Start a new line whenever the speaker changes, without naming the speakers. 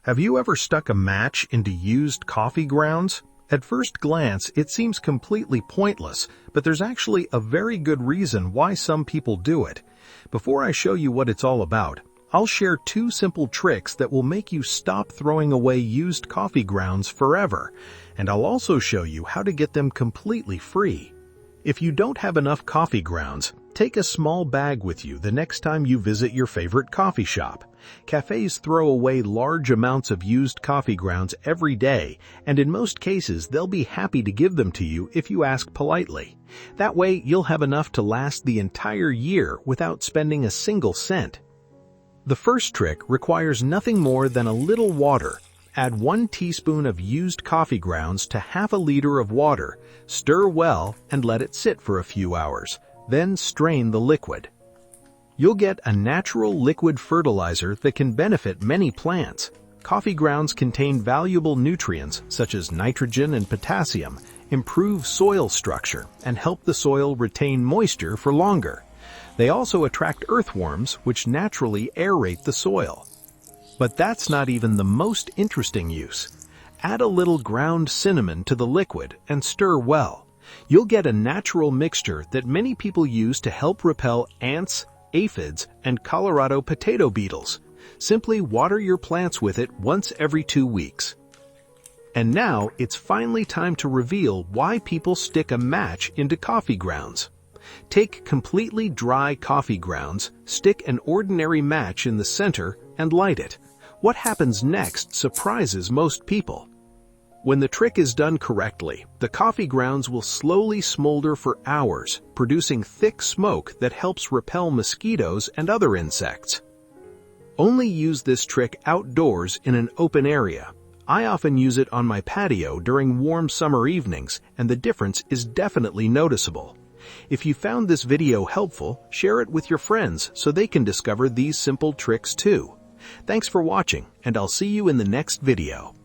Have you ever stuck a match into used coffee grounds? At first glance, it seems completely pointless, but there's actually a very good reason why some people do it. Before I show you what it's all about, I'll share 2 simple tricks that will make you stop throwing away used coffee grounds forever, and I'll also show you how to get them completely free. If you don't have enough coffee grounds, take a small bag with you the next time you visit your favorite coffee shop. Cafes throw away large amounts of used coffee grounds every day, and in most cases they'll be happy to give them to you if you ask politely. That way you'll have enough to last the entire year without spending a single cent. The first trick requires nothing more than a little water. Add 1 teaspoon of used coffee grounds to half a liter of water, stir well, and let it sit for a few hours. Then strain the liquid. You'll get a natural liquid fertilizer that can benefit many plants. Coffee grounds contain valuable nutrients such as nitrogen and potassium, improve soil structure, and help the soil retain moisture for longer. They also attract earthworms, which naturally aerate the soil. But that's not even the most interesting use. Add a little ground cinnamon to the liquid and stir well. You'll get a natural mixture that many people use to help repel ants, aphids, and Colorado potato beetles. Simply water your plants with it once every 2 weeks. And now it's finally time to reveal why people stick a match into coffee grounds. Take completely dry coffee grounds, stick an ordinary match in the center, and light it. What happens next surprises most people. When the trick is done correctly, the coffee grounds will slowly smolder for hours, producing thick smoke that helps repel mosquitoes and other insects. Only use this trick outdoors in an open area. I often use it on my patio during warm summer evenings, and the difference is definitely noticeable. If you found this video helpful, share it with your friends so they can discover these simple tricks too. Thanks for watching, and I'll see you in the next video.